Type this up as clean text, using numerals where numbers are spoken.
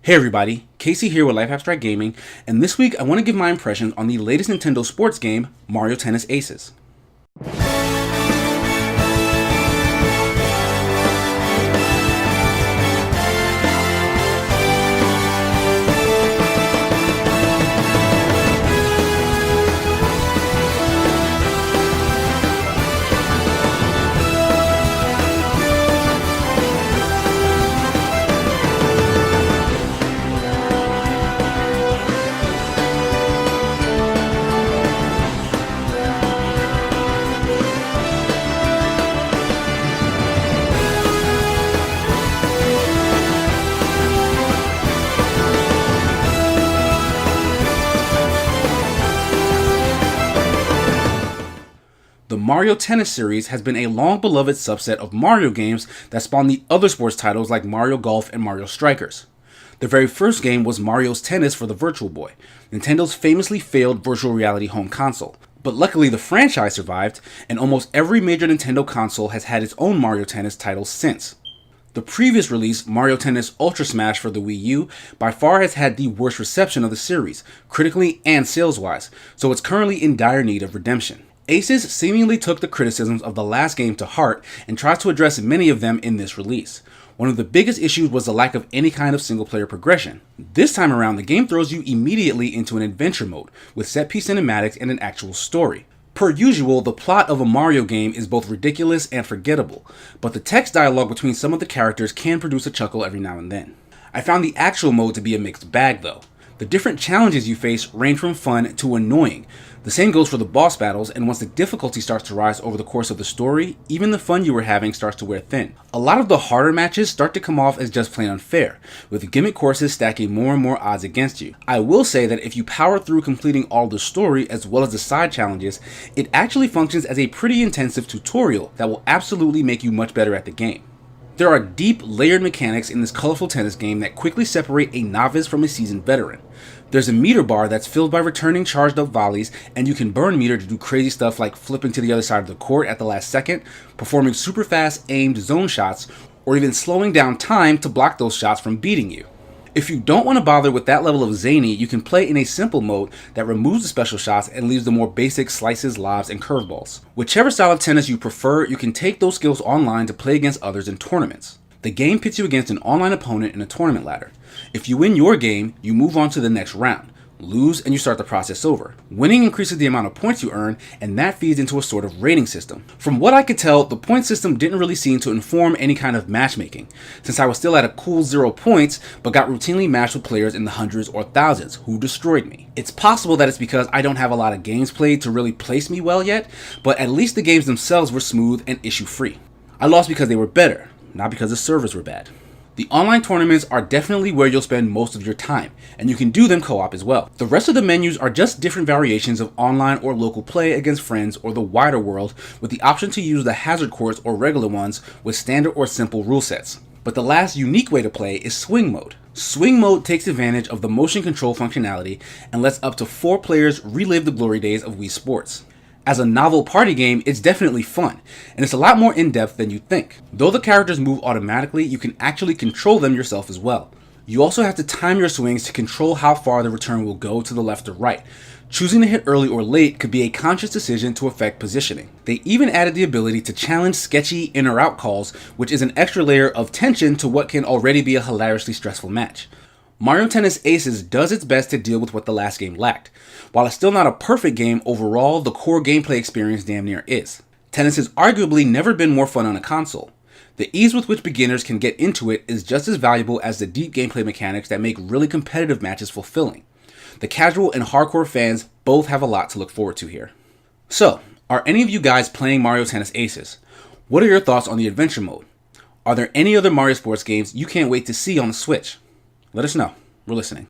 Hey everybody, Casey here with Life Abstract Gaming, and this week I want to give my impressions on the latest Nintendo sports game, Mario Tennis Aces. The Mario Tennis series has been a long-beloved subset of Mario games that spawned the other sports titles like Mario Golf and Mario Strikers. The very first game was Mario's Tennis for the Virtual Boy, Nintendo's famously failed virtual reality home console. But luckily the franchise survived, and almost every major Nintendo console has had its own Mario Tennis titles since. The previous release, Mario Tennis Ultra Smash for the Wii U, by far has had the worst reception of the series, critically and sales-wise, so it's currently in dire need of redemption. Aces seemingly took the criticisms of the last game to heart and tries to address many of them in this release. One of the biggest issues was the lack of any kind of single-player progression. This time around, the game throws you immediately into an adventure mode, with set-piece cinematics and an actual story. Per usual, the plot of a Mario game is both ridiculous and forgettable, but the text dialogue between some of the characters can produce a chuckle every now and then. I found the actual mode to be a mixed bag though. The different challenges you face range from fun to annoying. The same goes for the boss battles, and once the difficulty starts to rise over the course of the story, even the fun you were having starts to wear thin. A lot of the harder matches start to come off as just plain unfair, with gimmick courses stacking more and more odds against you. I will say that if you power through completing all the story as well as the side challenges, it actually functions as a pretty intensive tutorial that will absolutely make you much better at the game. There are deep, layered mechanics in this colorful tennis game that quickly separate a novice from a seasoned veteran. There's a meter bar that's filled by returning charged up volleys, and you can burn meter to do crazy stuff like flipping to the other side of the court at the last second, performing super fast aimed zone shots, or even slowing down time to block those shots from beating you. If you don't want to bother with that level of zany, you can play in a simple mode that removes the special shots and leaves the more basic slices, lobs, and curveballs. Whichever style of tennis you prefer, you can take those skills online to play against others in tournaments. The game pits you against an online opponent in a tournament ladder. If you win your game, you move on to the next round. Lose, and you start the process over. Winning increases the amount of points you earn, and that feeds into a sort of rating system. From what I could tell, the point system didn't really seem to inform any kind of matchmaking, since I was still at a cool 0 points, but got routinely matched with players in the hundreds or thousands, who destroyed me. It's possible that it's because I don't have a lot of games played to really place me well yet, but at least the games themselves were smooth and issue-free. I lost because they were better, not because the servers were bad. The online tournaments are definitely where you'll spend most of your time, and you can do them co-op as well. The rest of the menus are just different variations of online or local play against friends or the wider world, with the option to use the hazard courts or regular ones with standard or simple rule sets. But the last unique way to play is Swing Mode. Swing Mode takes advantage of the motion control functionality and lets up to 4 players relive the glory days of Wii Sports. As a novel party game, it's definitely fun, and it's a lot more in-depth than you'd think. Though the characters move automatically, you can actually control them yourself as well. You also have to time your swings to control how far the return will go to the left or right. Choosing to hit early or late could be a conscious decision to affect positioning. They even added the ability to challenge sketchy in or out calls, which is an extra layer of tension to what can already be a hilariously stressful match. Mario Tennis Aces does its best to deal with what the last game lacked. While it's still not a perfect game, overall, the core gameplay experience damn near is. Tennis has arguably never been more fun on a console. The ease with which beginners can get into it is just as valuable as the deep gameplay mechanics that make really competitive matches fulfilling. The casual and hardcore fans both have a lot to look forward to here. So, are any of you guys playing Mario Tennis Aces? What are your thoughts on the adventure mode? Are there any other Mario Sports games you can't wait to see on the Switch? Let us know. We're listening.